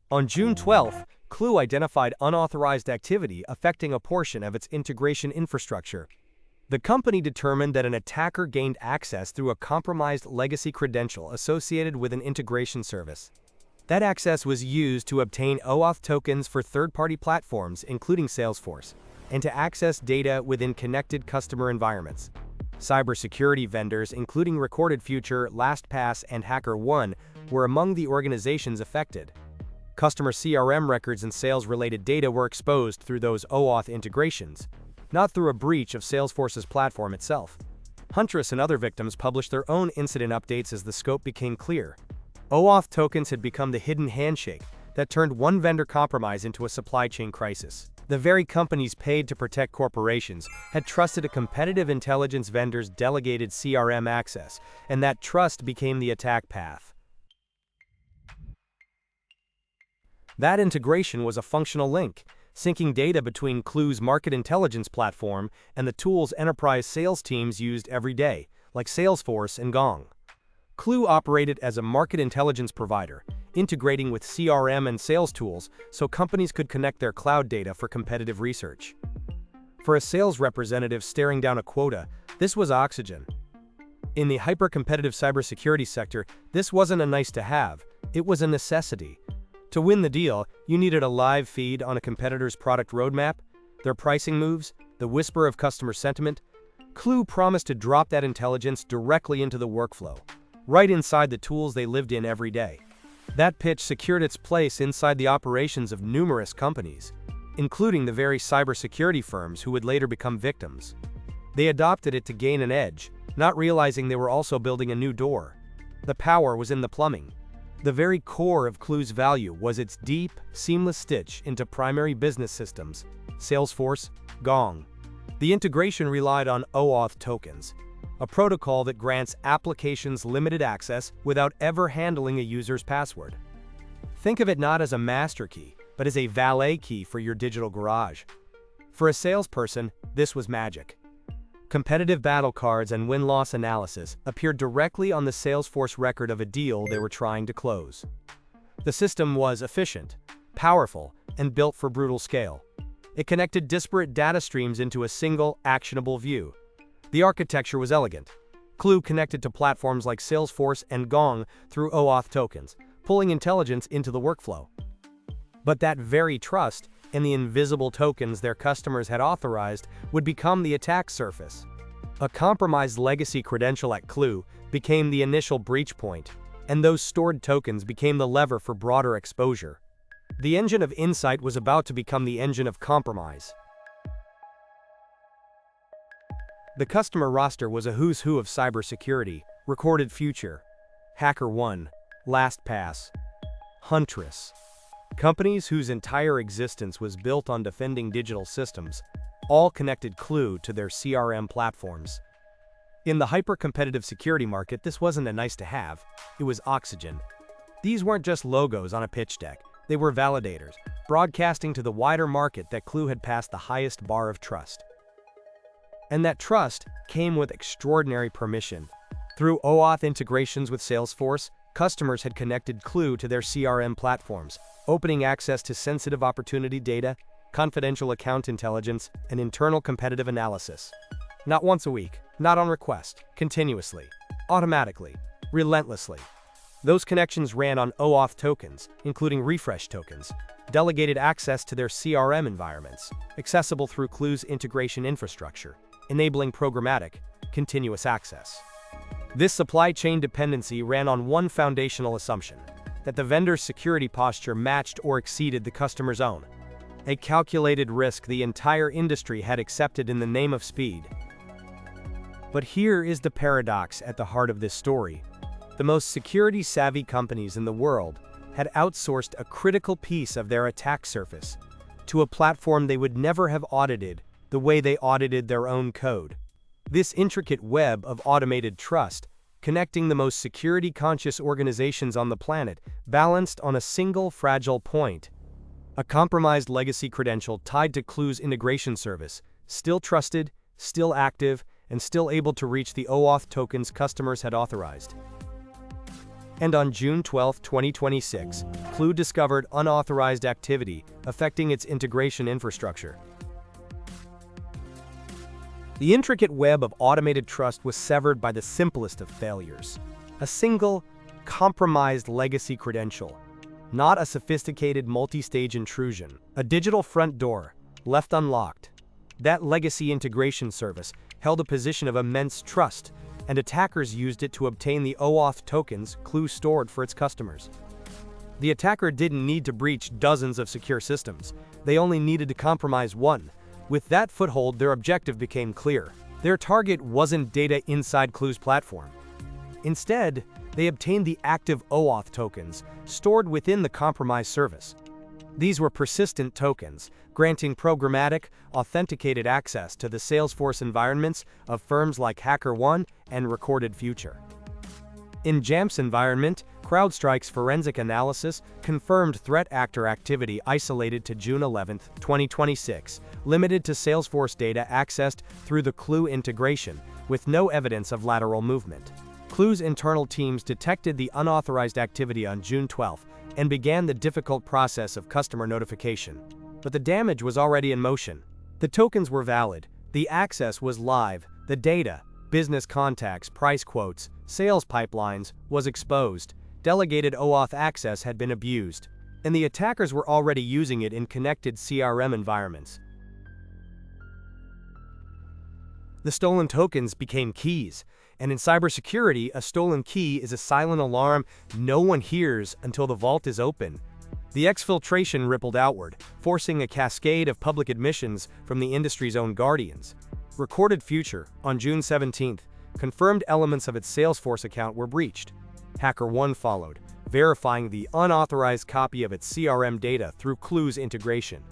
On June 12, Klue identified unauthorized activity affecting a portion of its integration infrastructure. The company determined that an attacker gained access through a compromised legacy credential associated with an integration service. That access was used to obtain OAuth tokens for third-party platforms, including Salesforce, and to access data within connected customer environments. Cybersecurity vendors, including Recorded Future, LastPass, and HackerOne, were among the organizations affected. Customer CRM records and sales-related data were exposed through those OAuth integrations, not through a breach of Salesforce's platform itself. Huntress and other victims published their own incident updates as the scope became clear. OAuth tokens had become the hidden handshake that turned one vendor compromise into a supply chain crisis. The very companies paid to protect corporations had trusted a competitive intelligence vendor's delegated CRM access, and that trust became the attack path. That integration was a functional link, syncing data between Klue's market intelligence platform and the tools enterprise sales teams used every day, like Salesforce and Gong. Klue operated as a market intelligence provider, integrating with CRM and sales tools so companies could connect their cloud data for competitive research. For a sales representative staring down a quota, this was oxygen. In the hyper-competitive cybersecurity sector, this wasn't a nice-to-have, it was a necessity. To win the deal, you needed a live feed on a competitor's product roadmap, their pricing moves, the whisper of customer sentiment. Klue promised to drop that intelligence directly into the workflow, right inside the tools they lived in every day. That pitch secured its place inside the operations of numerous companies, including the very cybersecurity firms who would later become victims. They adopted it to gain an edge, not realizing they were also building a new door. The power was in the plumbing. The very core of Klue's value was its deep, seamless stitch into primary business systems, Salesforce, Gong. The integration relied on OAuth tokens, a protocol that grants applications limited access without ever handling a user's password. Think of it not as a master key, but as a valet key for your digital garage. For a salesperson, this was magic. Competitive battle cards and win-loss analysis appeared directly on the Salesforce record of a deal they were trying to close. The system was efficient, powerful, and built for brutal scale. It connected disparate data streams into a single, actionable view. The architecture was elegant. Klue connected to platforms like Salesforce and Gong through OAuth tokens, pulling intelligence into the workflow. But that very trust and the invisible tokens their customers had authorized would become the attack surface. A compromised legacy credential at Klue became the initial breach point, and those stored tokens became the lever for broader exposure. The engine of insight was about to become the engine of compromise. The customer roster was a who's who of cybersecurity: Recorded Future, HackerOne, LastPass, Huntress. Companies whose entire existence was built on defending digital systems, all connected Klue to their CRM platforms. In the hyper-competitive security market, this wasn't a nice-to-have, it was oxygen. These weren't just logos on a pitch deck, they were validators, broadcasting to the wider market that Klue had passed the highest bar of trust. And that trust came with extraordinary permission. Through OAuth integrations with Salesforce, customers had connected Klue to their CRM platforms, opening access to sensitive opportunity data, confidential account intelligence, and internal competitive analysis. Not once a week, not on request, continuously, automatically, relentlessly. Those connections ran on OAuth tokens, including refresh tokens, delegated access to their CRM environments, accessible through Klue's integration infrastructure, enabling programmatic, continuous access. This supply chain dependency ran on one foundational assumption: that the vendor's security posture matched or exceeded the customer's own. A calculated risk the entire industry had accepted in the name of speed. But here is the paradox at the heart of this story. The most security-savvy companies in the world had outsourced a critical piece of their attack surface to a platform they would never have audited the way they audited their own code. This intricate web of automated trust, connecting the most security-conscious organizations on the planet, balanced on a single fragile point: a compromised legacy credential tied to Klue's integration service, still trusted, still active, and still able to reach the OAuth tokens customers had authorized. And on June 12, 2026, Klue discovered unauthorized activity affecting its integration infrastructure. The intricate web of automated trust was severed by the simplest of failures. A single, compromised legacy credential. Not a sophisticated multi-stage intrusion. A digital front door, left unlocked. That legacy integration service held a position of immense trust, and attackers used it to obtain the OAuth tokens Klue stored for its customers. The attacker didn't need to breach dozens of secure systems. They only needed to compromise one. With that foothold, their objective became clear. Their target wasn't data inside Klue's platform. Instead, they obtained the active OAuth tokens stored within the compromised service. These were persistent tokens, granting programmatic, authenticated access to the Salesforce environments of firms like HackerOne and Recorded Future. In Jamf's environment, CrowdStrike's forensic analysis confirmed threat actor activity isolated to June 11, 2026, limited to Salesforce data accessed through the Klue integration, with no evidence of lateral movement. Klue's internal teams detected the unauthorized activity on June 12 and began the difficult process of customer notification. But the damage was already in motion. The tokens were valid, the access was live, the data, business contacts, price quotes, sales pipelines, was exposed, delegated OAuth access had been abused, and the attackers were already using it in connected CRM environments. The stolen tokens became keys, and in cybersecurity, a stolen key is a silent alarm no one hears until the vault is open. The exfiltration rippled outward, forcing a cascade of public admissions from the industry's own guardians. Recorded Future, on June 17, confirmed elements of its Salesforce account were breached. HackerOne followed, verifying the unauthorized copy of its CRM data through Klue's integration.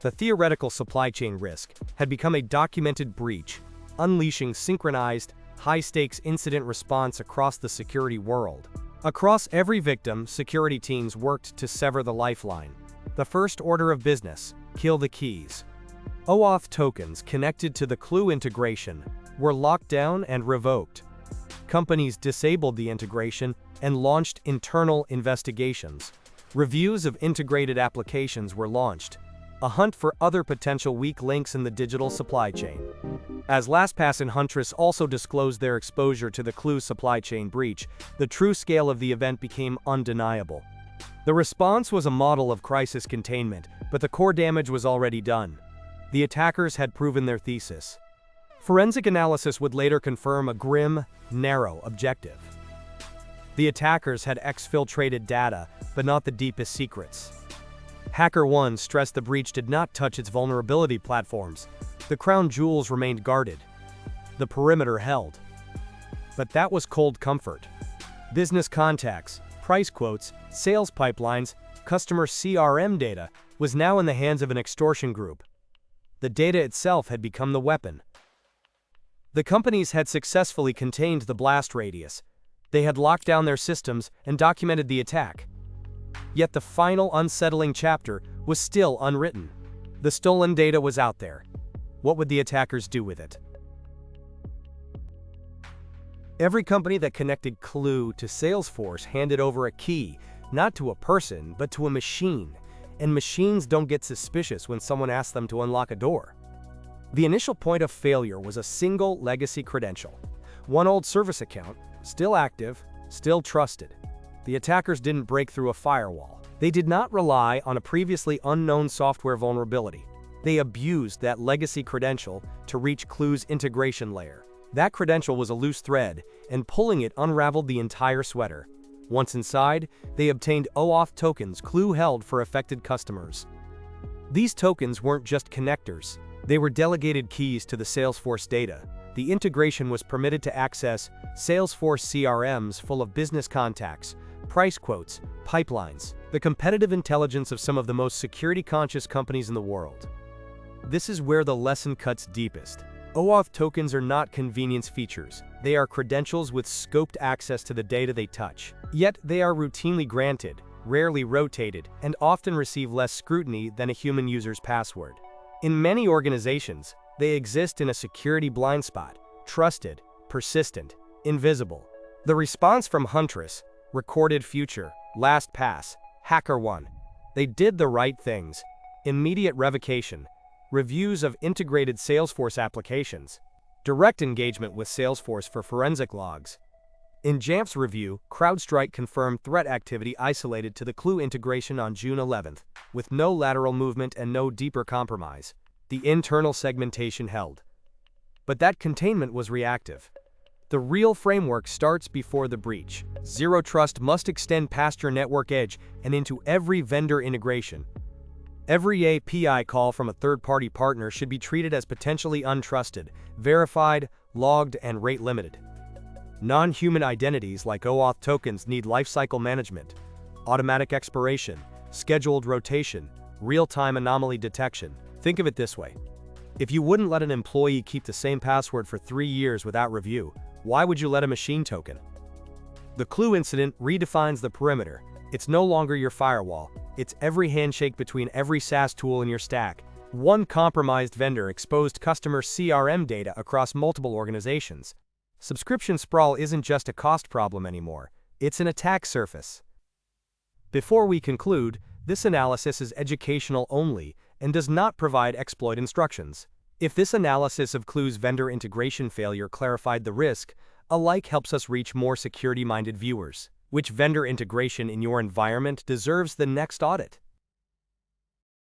The theoretical supply chain risk had become a documented breach, unleashing synchronized, high-stakes incident response across the security world. Across every victim, security teams worked to sever the lifeline. The first order of business: kill the keys. OAuth tokens connected to the Klue integration were locked down and revoked. Companies disabled the integration and launched internal investigations. Reviews of integrated applications were launched. A hunt for other potential weak links in the digital supply chain. As LastPass and Huntress also disclosed their exposure to the Klue supply chain breach, the true scale of the event became undeniable. The response was a model of crisis containment, but the core damage was already done. The attackers had proven their thesis. Forensic analysis would later confirm a grim, narrow objective. The attackers had exfiltrated data, but not the deepest secrets. HackerOne stressed the breach did not touch its vulnerability platforms. The crown jewels remained guarded. The perimeter held. But that was cold comfort. Business contacts, price quotes, sales pipelines, customer CRM data was now in the hands of an extortion group. The data itself had become the weapon. The companies had successfully contained the blast radius. They had locked down their systems and documented the attack. Yet the final unsettling chapter was still unwritten. The stolen data was out there. What would the attackers do with it? Every company that connected Klue to Salesforce handed over a key, not to a person, but to a machine. And machines don't get suspicious when someone asks them to unlock a door. The initial point of failure was a single legacy credential. One old service account, still active, still trusted. The attackers didn't break through a firewall. They did not rely on a previously unknown software vulnerability. They abused that legacy credential to reach Klue's integration layer. That credential was a loose thread, and pulling it unraveled the entire sweater. Once inside, they obtained OAuth tokens Klue held for affected customers. These tokens weren't just connectors. They were delegated keys to the Salesforce data. The integration was permitted to access Salesforce CRMs full of business contacts, price quotes, pipelines, the competitive intelligence of some of the most security-conscious companies in the world. This is where the lesson cuts deepest. OAuth tokens are not convenience features. They are credentials with scoped access to the data they touch. Yet they are routinely granted, rarely rotated, and often receive less scrutiny than a human user's password. In many organizations, they exist in a security blind spot, trusted, persistent, invisible. The response from Huntress, Recorded future. LastPass. HackerOne. They did the right things. Immediate revocation. Reviews of integrated Salesforce applications. Direct engagement with Salesforce for forensic logs. In Jamf's review, CrowdStrike confirmed threat activity isolated to the Klue integration on June 11th, with no lateral movement and no deeper compromise. The internal segmentation held. But that containment was reactive. The real framework starts before the breach. Zero trust must extend past your network edge and into every vendor integration. Every API call from a third-party partner should be treated as potentially untrusted, verified, logged, and rate-limited. Non-human identities like OAuth tokens need lifecycle management, automatic expiration, scheduled rotation, real-time anomaly detection. Think of it this way. If you wouldn't let an employee keep the same password for 3 years without review, why would you let a machine token? The Klue incident redefines the perimeter. It's no longer your firewall. It's every handshake between every SaaS tool in your stack. One compromised vendor exposed customer CRM data across multiple organizations. Subscription sprawl isn't just a cost problem anymore. It's an attack surface. Before we conclude, this analysis is educational only and does not provide exploit instructions. If this analysis of Klue's vendor integration failure clarified the risk, a like helps us reach more security-minded viewers. Which vendor integration in your environment deserves the next audit?